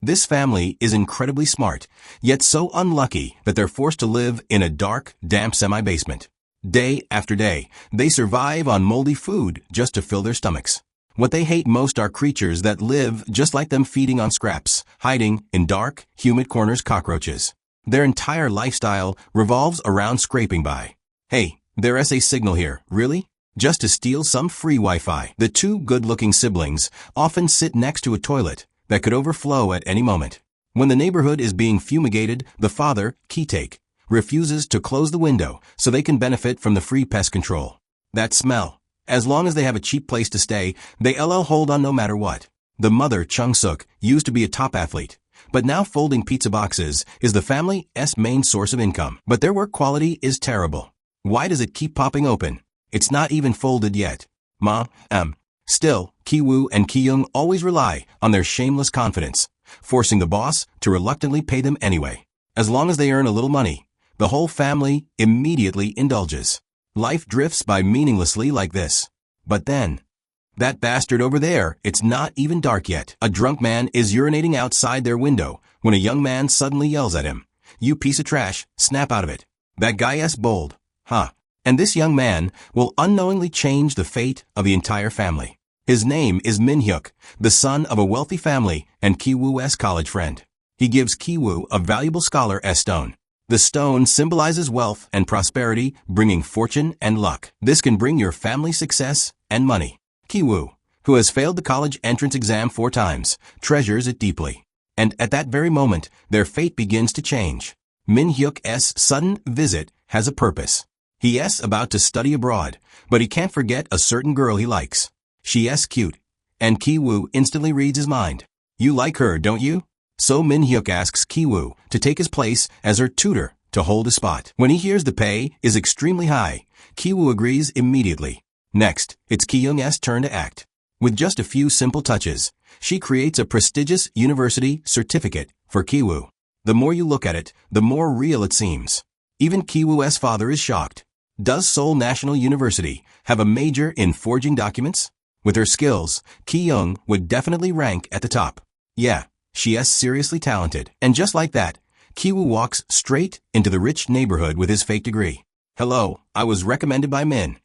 This family is incredibly smart, yet so unlucky that they're forced to live in a dark, damp semi-basement. Day after day, they survive on moldy food just to fill their stomachs. What they hate most are creatures that live just like them, feeding on scraps, hiding in dark, humid corners, cockroaches. Their entire lifestyle revolves around scraping by. Hey, there's a signal here, really? Just to steal some free Wi-Fi. The two good-looking siblings often sit next to a toilet that could overflow at any moment. When the neighborhood is being fumigated, the father, Key-take, refuses to close the window so they can benefit from the free pest control. That smell. As long as they have a cheap place to stay, they hold on no matter what. The mother, Chung-suk, used to be a top athlete, but now folding pizza boxes is the family's main source of income. But their work quality is terrible. Why does it keep popping open? It's not even folded yet. Still, Ki-woo and Ki-young always rely on their shameless confidence, forcing the boss to reluctantly pay them anyway. As long as they earn a little money, the whole family immediately indulges. Life drifts by meaninglessly like this. But then, that bastard over there, it's not even dark yet. A drunk man is urinating outside their window when a young man suddenly yells at him, "You piece of trash, snap out of it." That guy's bold, huh? And this young man will unknowingly change the fate of the entire family. His name is Min-hyuk, the son of a wealthy family and Ki-woo's college friend. He gives Ki-woo a valuable scholar's stone. The stone symbolizes wealth and prosperity, bringing fortune and luck. This can bring your family success and money. Ki-woo, who has failed the college entrance exam 4 times, treasures it deeply. And at that very moment, their fate begins to change. Min-hyuk's sudden visit has a purpose. He's about to study abroad, but he can't forget a certain girl he likes. She's cute. And Ki-woo instantly reads his mind. "You like her, don't you?" So Min-hyuk asks Ki-woo to take his place as her tutor to hold a spot. When he hears the pay is extremely high, Ki-woo agrees immediately. Next, it's Ki-young's turn to act. With just a few simple touches, she creates a prestigious university certificate for Ki-woo. The more you look at it, the more real it seems. Even Ki-woo's father is shocked. Does Seoul National University have a major in forging documents? With her skills, Ki-young would definitely rank at the top. Yeah, she's seriously talented. And just like that, Ki-woo walks straight into the rich neighborhood with his fake degree. "Hello, I was recommended by Min."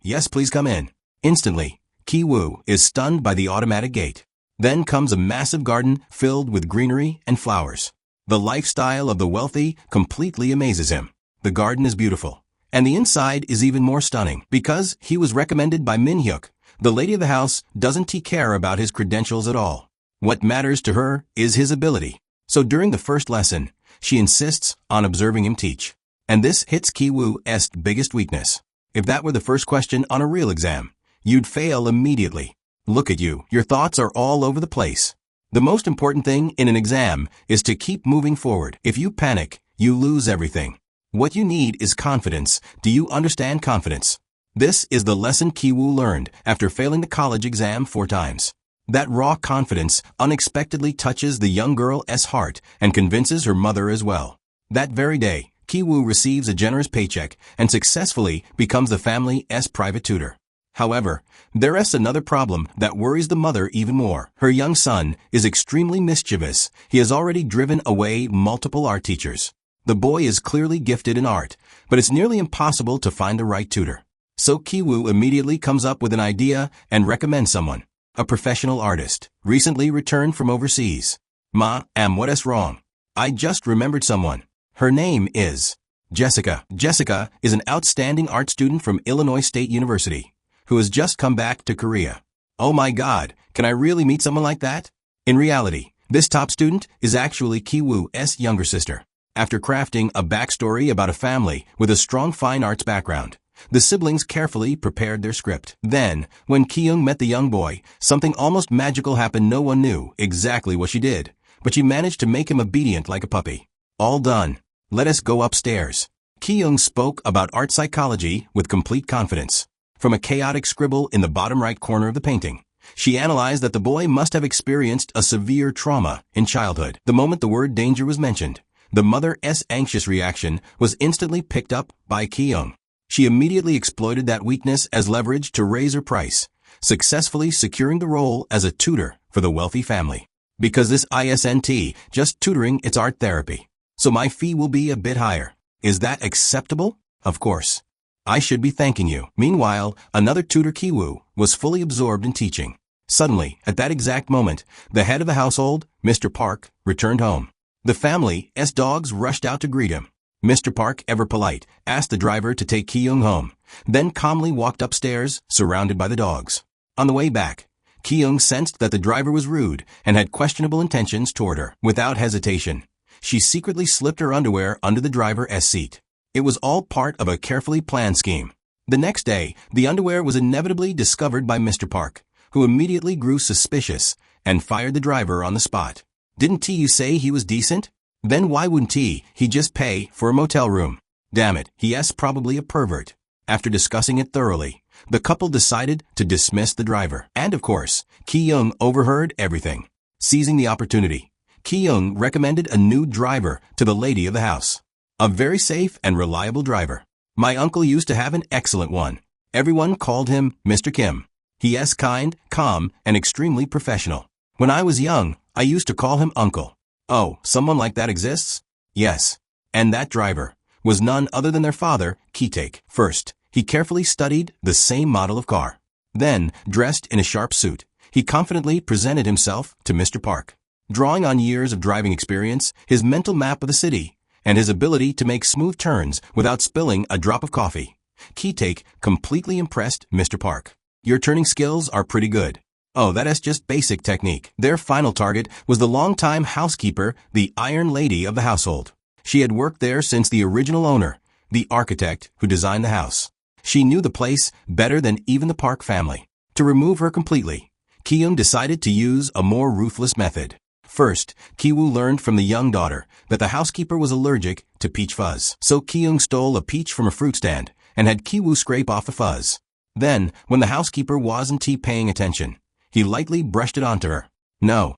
"Yes, please come in." Instantly, Ki-woo is stunned by the automatic gate. Then comes a massive garden filled with greenery and flowers. The lifestyle of the wealthy completely amazes him. The garden is beautiful, and the inside is even more stunning. Because he was recommended by Min-hyuk, the lady of the house doesn't care about his credentials at all. What matters to her is his ability. So during the first lesson, she insists on observing him teach. And this hits Ki-woo's biggest weakness. If that were the first question on a real exam, you'd fail immediately. Look at you, your thoughts are all over the place. The most important thing in an exam is to keep moving forward. If you panic, you lose everything. What you need is confidence. Do you understand confidence? This is the lesson Ki-woo learned after failing the college exam 4 times. That raw confidence unexpectedly touches the young girl's heart and convinces her mother as well. That very day, Ki-woo receives a generous paycheck and successfully becomes the family's private tutor. However, there is another problem that worries the mother even more. Her young son is extremely mischievous. He has already driven away multiple art teachers. The boy is clearly gifted in art, but it's nearly impossible to find the right tutor. So Ki-woo immediately comes up with an idea and recommends someone. A professional artist, recently returned from overseas. What is wrong? I just remembered someone. Her name is Jessica. Jessica is an outstanding art student from Illinois State University, who has just come back to Korea. Oh my God, can I really meet someone like that? In reality, this top student is actually Ki-woo's younger sister. After crafting a backstory about a family with a strong fine arts background, the siblings carefully prepared their script. Then, when Ki-young met the young boy, something almost magical happened. No one knew exactly what she did, but she managed to make him obedient like a puppy. All done. Let us go upstairs. Ki-young spoke about art psychology with complete confidence. From a chaotic scribble in the bottom right corner of the painting, she analyzed that the boy must have experienced a severe trauma in childhood. The moment the word danger was mentioned, the mother's anxious reaction was instantly picked up by Ki-young. She immediately exploited that weakness as leverage to raise her price, successfully securing the role as a tutor for the wealthy family. Because this isn't just tutoring, it's art therapy. So my fee will be a bit higher. Is that acceptable? Of course. I should be thanking you. Meanwhile, another tutor, Kiwoo, was fully absorbed in teaching. Suddenly, at that exact moment, the head of the household, Mr. Park, returned home. The family's dogs rushed out to greet him. Mr. Park, ever polite, asked the driver to take Ki-young home, then calmly walked upstairs, surrounded by the dogs. On the way back, Ki-young sensed that the driver was rude and had questionable intentions toward her. Without hesitation, she secretly slipped her underwear under the driver's seat. It was all part of a carefully planned scheme. The next day, the underwear was inevitably discovered by Mr. Park, who immediately grew suspicious and fired the driver on the spot. Didn't you say he was decent? Then why wouldn't he just pay for a motel room? Damn it, he's probably a pervert. After discussing it thoroughly, the couple decided to dismiss the driver. And of course, Ki-young overheard everything. Seizing the opportunity, Ki-young recommended a new driver to the lady of the house. A very safe and reliable driver. My uncle used to have an excellent one. Everyone called him Mr. Kim. He is kind, calm, and extremely professional. When I was young, I used to call him Uncle. Oh, someone like that exists? Yes. And that driver was none other than their father, Ki-taek. First, he carefully studied the same model of car. Then, dressed in a sharp suit, he confidently presented himself to Mr. Park. Drawing on years of driving experience, his mental map of the city, and his ability to make smooth turns without spilling a drop of coffee, Ki-taek completely impressed Mr. Park. Your turning skills are pretty good. Oh, that is just basic technique. Their final target was the longtime housekeeper, the Iron Lady of the household. She had worked there since the original owner, the architect who designed the house. She knew the place better than even the Park family. To remove her completely, Ki-young decided to use a more ruthless method. First, Kiwoo learned from the young daughter that the housekeeper was allergic to peach fuzz. So Ki-young stole a peach from a fruit stand and had Kiwoo scrape off the fuzz. Then, when the housekeeper wasn't paying attention, he lightly brushed it onto her. No,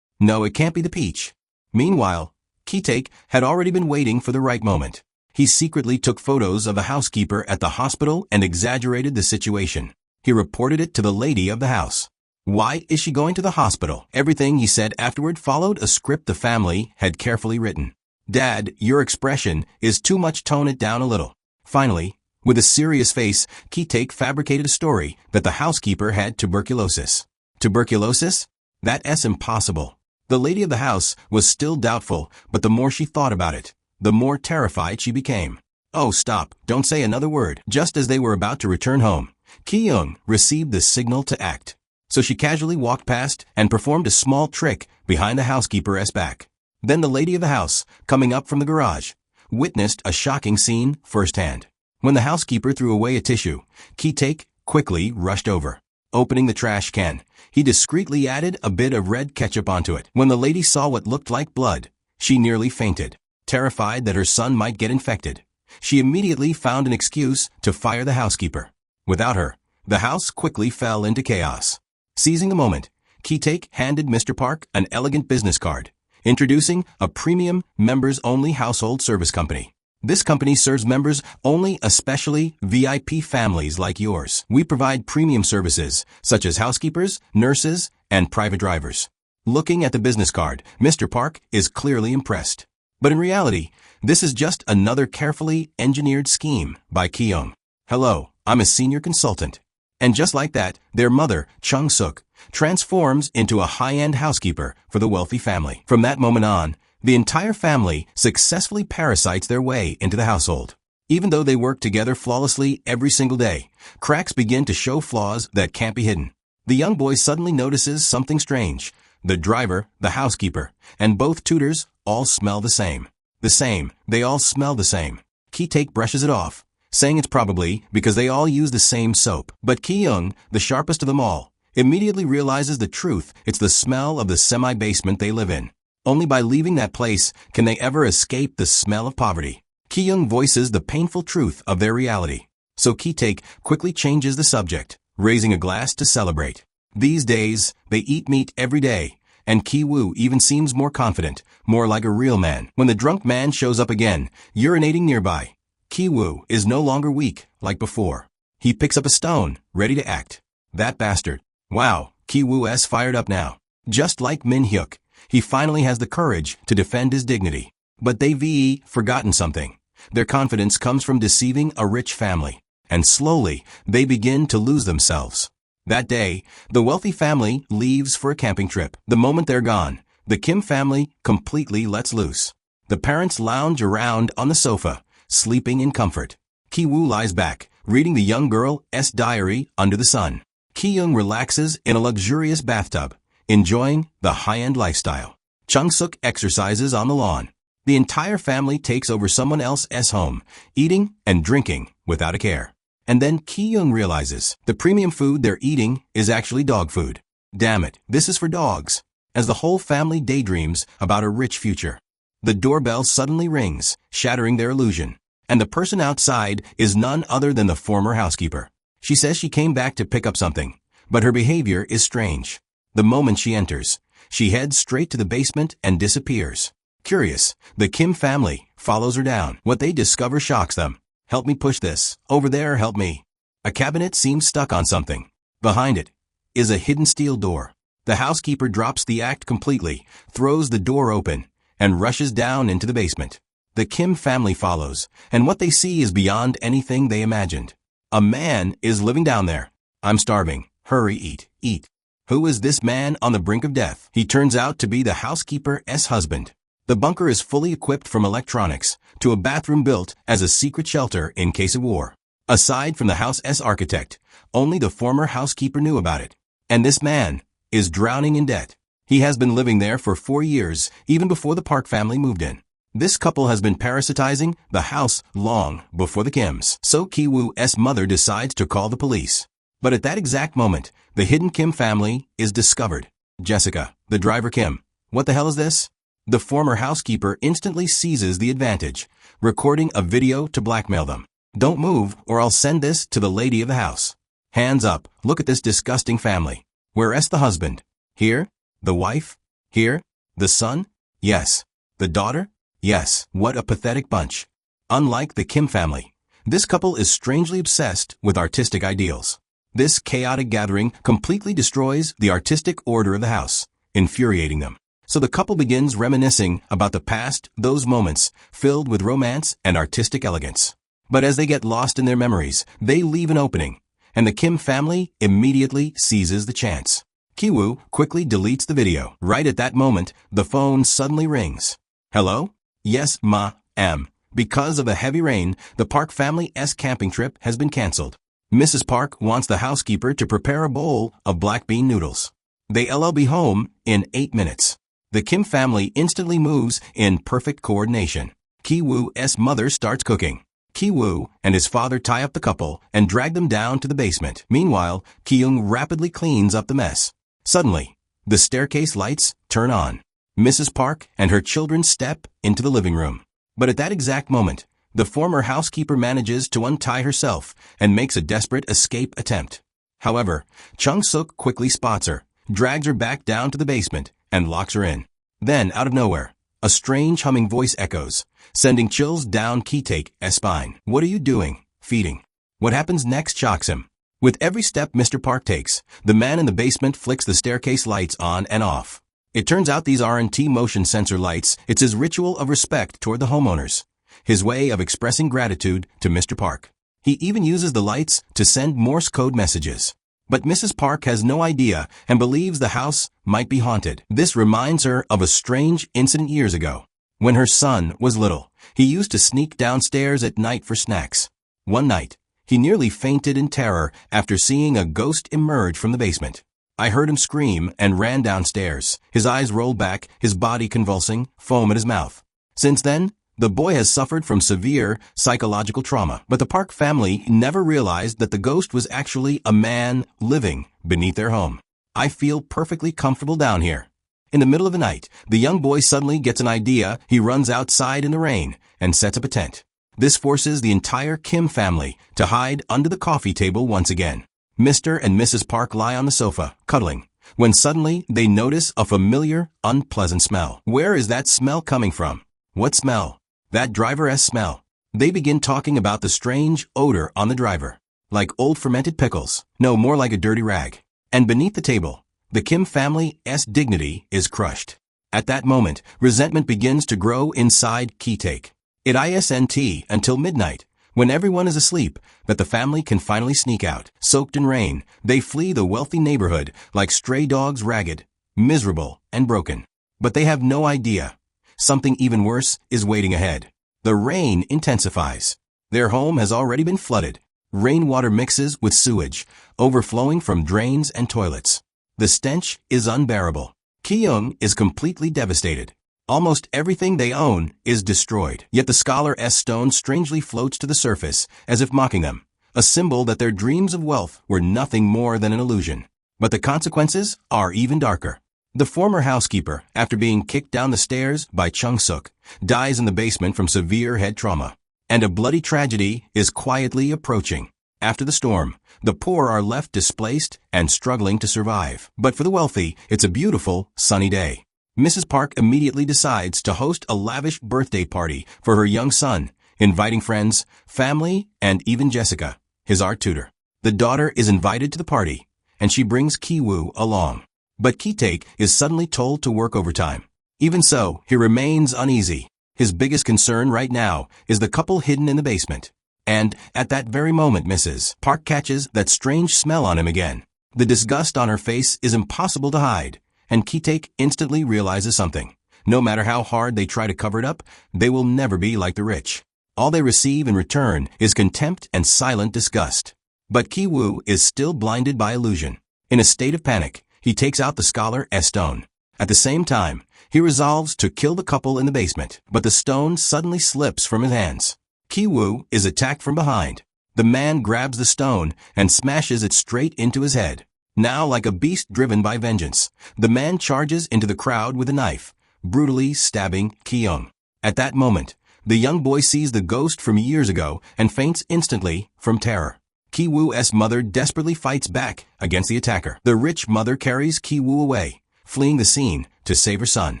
it can't be the peach. Meanwhile, Ki-taek had already been waiting for the right moment. He secretly took photos of the housekeeper at the hospital and exaggerated the situation. He reported it to the lady of the house. Why is she going to the hospital? Everything he said afterward followed a script the family had carefully written. Dad, your expression is too much, tone it down a little. Finally, with a serious face, Ki-taek fabricated a story that the housekeeper had tuberculosis. Tuberculosis? That's impossible. The lady of the house was still doubtful, but the more she thought about it, the more terrified she became. Oh, stop, don't say another word. Just as they were about to return home, Ki-young received the signal to act. So she casually walked past and performed a small trick behind the housekeeper's back. Then the lady of the house, coming up from the garage, witnessed a shocking scene firsthand. When the housekeeper threw away a tissue, Ki-taek quickly rushed over. Opening the trash can, he discreetly added a bit of red ketchup onto it. When the lady saw what looked like blood, she nearly fainted. Terrified that her son might get infected, she immediately found an excuse to fire the housekeeper. Without her, the house quickly fell into chaos. Seizing the moment, Ki-taek handed Mr. Park an elegant business card, introducing a premium, members-only household service company. This company serves members only, especially VIP families like yours. We provide premium services, such as housekeepers, nurses, and private drivers. Looking at the business card, Mr. Park is clearly impressed. But in reality, this is just another carefully engineered scheme by Ki-young. Hello, I'm a senior consultant. And just like that, their mother, Chung-suk, transforms into a high-end housekeeper for the wealthy family. From that moment on, the entire family successfully parasites their way into the household. Even though they work together flawlessly every single day, cracks begin to show flaws that can't be hidden. The young boy suddenly notices something strange. The driver, the housekeeper, and both tutors all smell the same. They all smell the same. Ki-taek brushes it off, saying it's probably because they all use the same soap. But Ki-young, the sharpest of them all, immediately realizes the truth. It's the smell of the semi-basement they live in. Only by leaving that place can they ever escape the smell of poverty. Ki-young voices the painful truth of their reality. So Ki-taek quickly changes the subject, raising a glass to celebrate. These days, they eat meat every day, and Ki-woo even seems more confident, more like a real man. When the drunk man shows up again, urinating nearby, Ki-woo is no longer weak like before. He picks up a stone, ready to act. That bastard. Wow, Ki-woo is fired up now. Just like Min-hyuk, He finally has the courage to defend his dignity. But they've forgotten something. Their confidence comes from deceiving a rich family. And slowly, they begin to lose themselves. That day, the wealthy family leaves for a camping trip. The moment they're gone, the Kim family completely lets loose. The parents lounge around on the sofa, sleeping in comfort. Ki-woo lies back, reading the young girl's diary under the sun. Ki-young relaxes in a luxurious bathtub, enjoying the high-end lifestyle. Chung-suk exercises on the lawn. The entire family takes over someone else's home, eating and drinking without a care. And then Ki-young realizes the premium food they're eating is actually dog food. Damn it, this is for dogs. As the whole family daydreams about a rich future. The doorbell suddenly rings, shattering their illusion. And the person outside is none other than the former housekeeper. She says she came back to pick up something, but her behavior is strange. The moment she enters, she heads straight to the basement and disappears. Curious, the Kim family follows her down. What they discover shocks them. Help me push this. Over there, help me. A cabinet seems stuck on something. Behind it is a hidden steel door. The housekeeper drops the act completely, throws the door open, and rushes down into the basement. The Kim family follows, and what they see is beyond anything they imagined. A man is living down there. I'm starving. Hurry, eat, eat. Who is this man on the brink of death? He turns out to be the housekeeper's husband. The bunker is fully equipped from electronics to a bathroom built as a secret shelter in case of war. Aside from the house's architect, only the former housekeeper knew about it. And this man is drowning in debt. He has been living there for 4 years, even before the Park family moved in. This couple has been parasitizing the house long before the Kims. So Ki-woo's mother decides to call the police. But at that exact moment, the hidden Kim family is discovered. Jessica, the driver Kim. What the hell is this? The former housekeeper instantly seizes the advantage, recording a video to blackmail them. Don't move or I'll send this to the lady of the house. Hands up, look at this disgusting family. Where's the husband? Here? The wife? Here? The son? Yes. The daughter? Yes. What a pathetic bunch. Unlike the Kim family, this couple is strangely obsessed with artistic ideals. This chaotic gathering completely destroys the artistic order of the house, infuriating them. So the couple begins reminiscing about the past, those moments filled with romance and artistic elegance. But as they get lost in their memories, they leave an opening, and the Kim family immediately seizes the chance. Ki-woo quickly deletes the video. Right at that moment, the phone suddenly rings. Hello? Yes, ma'am. Because of a heavy rain, the Park family's camping trip has been canceled. Mrs. Park wants the housekeeper to prepare a bowl of black bean noodles. They'll be home in 8 minutes. The Kim family instantly moves in perfect coordination. Ki-woo's mother starts cooking. Ki-woo and his father tie up the couple and drag them down to the basement. Meanwhile, Ki-young rapidly cleans up the mess. Suddenly, the staircase lights turn on. Mrs. Park and her children step into the living room. But at that exact moment, the former housekeeper manages to untie herself and makes a desperate escape attempt. However, Chung-suk quickly spots her, drags her back down to the basement, and locks her in. Then, out of nowhere, a strange humming voice echoes, sending chills down Ki-taek's spine. What are you doing? Feeding. What happens next shocks him. With every step Mr. Park takes, the man in the basement flicks the staircase lights on and off. It turns out these aren't motion sensor lights, it's his ritual of respect toward the homeowners. His way of expressing gratitude to Mr. Park. He even uses the lights to send Morse code messages. But Mrs. Park has no idea and believes the house might be haunted. This reminds her of a strange incident years ago. When her son was little, he used to sneak downstairs at night for snacks. One night, he nearly fainted in terror after seeing a ghost emerge from the basement. I heard him scream and ran downstairs, his eyes rolled back, his body convulsing, foam at his mouth. Since then, the boy has suffered from severe psychological trauma, but the Park family never realized that the ghost was actually a man living beneath their home. I feel perfectly comfortable down here. In the middle of the night, the young boy suddenly gets an idea. He runs outside in the rain and sets up a tent. This forces the entire Kim family to hide under the coffee table once again. Mr. and Mrs. Park lie on the sofa, cuddling, when suddenly they notice a familiar, unpleasant smell. Where is that smell coming from? What smell? That driver-esque smell. They begin talking about the strange odor on the driver. Like old fermented pickles. No, more like a dirty rag. And beneath the table, the Kim family's dignity is crushed. At that moment, resentment begins to grow inside Ki-taek. It isn't until midnight, when everyone is asleep, that the family can finally sneak out. Soaked in rain, they flee the wealthy neighborhood like stray dogs, ragged, miserable, and broken. But they have no idea. Something even worse is waiting ahead. The rain intensifies. Their home has already been flooded. Rainwater mixes with sewage, overflowing from drains and toilets. The stench is unbearable. Ki-young is completely devastated. Almost everything they own is destroyed. Yet the scholar's stone strangely floats to the surface, as if mocking them, a symbol that their dreams of wealth were nothing more than an illusion. But the consequences are even darker. The former housekeeper, after being kicked down the stairs by Chung-suk, dies in the basement from severe head trauma. And a bloody tragedy is quietly approaching. After the storm, the poor are left displaced and struggling to survive. But for the wealthy, it's a beautiful, sunny day. Mrs. Park immediately decides to host a lavish birthday party for her young son, inviting friends, family, and even Jessica, his art tutor. The daughter is invited to the party, and she brings Ki-woo along. But Ki-taek is suddenly told to work overtime. Even so, he remains uneasy. His biggest concern right now is the couple hidden in the basement. And, at that very moment, Mrs. Park catches that strange smell on him again. The disgust on her face is impossible to hide, and Ki-taek instantly realizes something. No matter how hard they try to cover it up, they will never be like the rich. All they receive in return is contempt and silent disgust. But Ki-woo is still blinded by illusion. In a state of panic, he takes out the scholar's stone. At the same time, he resolves to kill the couple in the basement, but the stone suddenly slips from his hands. Ki-woo is attacked from behind. The man grabs the stone and smashes it straight into his head. Now, like a beast driven by vengeance, the man charges into the crowd with a knife, brutally stabbing Ki-young. At that moment, the young boy sees the ghost from years ago and faints instantly from terror. Ki-woo's mother desperately fights back against the attacker. The rich mother carries Ki-woo away, fleeing the scene to save her son.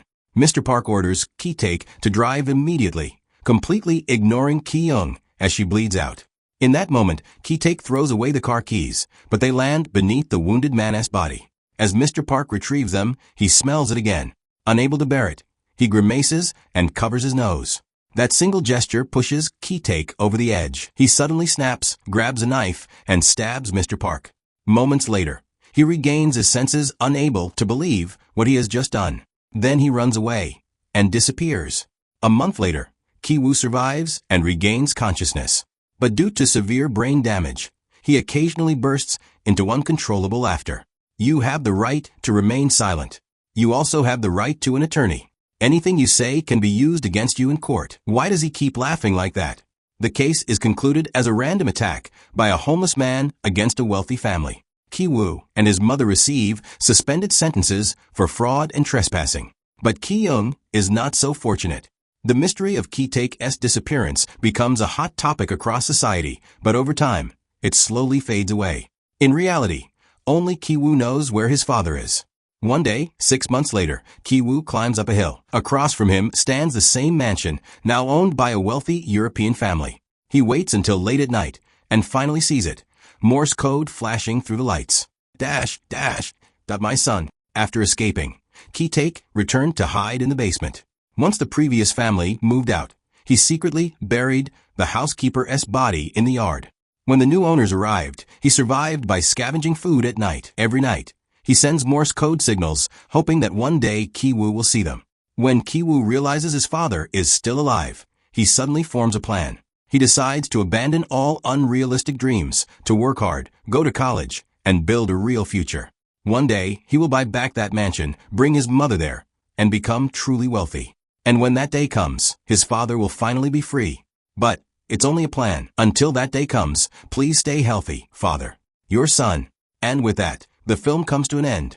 Mr. Park orders Ki-taek to drive immediately, completely ignoring Ki-young as she bleeds out. In that moment, Ki-taek throws away the car keys, but they land beneath the wounded man's body. As Mr. Park retrieves them, he smells it again. Unable to bear it, he grimaces and covers his nose. That single gesture pushes Ki-taek over the edge. He suddenly snaps, grabs a knife, and stabs Mr. Park. Moments later, he regains his senses, unable to believe what he has just done. Then he runs away and disappears. A month later, Ki-woo survives and regains consciousness. But due to severe brain damage, he occasionally bursts into uncontrollable laughter. You have the right to remain silent. You also have the right to an attorney. Anything you say can be used against you in court. Why does he keep laughing like that? The case is concluded as a random attack by a homeless man against a wealthy family. Ki-woo and his mother receive suspended sentences for fraud and trespassing. But Ki-young is not so fortunate. The mystery of Ki-taek's disappearance becomes a hot topic across society, but over time, it slowly fades away. In reality, only Ki-woo knows where his father is. One day, 6 months later, Ki-woo climbs up a hill. Across from him stands the same mansion, now owned by a wealthy European family. He waits until late at night, and finally sees it. Morse code flashing through the lights. Dash, dash, my son. After escaping, Ki-taek returned to hide in the basement. Once the previous family moved out, he secretly buried the housekeeper's body in the yard. When the new owners arrived, he survived by scavenging food at night. Every night, he sends Morse code signals, hoping that one day Ki-woo will see them. When Ki-woo realizes his father is still alive, he suddenly forms a plan. He decides to abandon all unrealistic dreams, to work hard, go to college, and build a real future. One day, he will buy back that mansion, bring his mother there, and become truly wealthy. And when that day comes, his father will finally be free. But it's only a plan. Until that day comes, please stay healthy, father. Your son. And with that, the film comes to an end.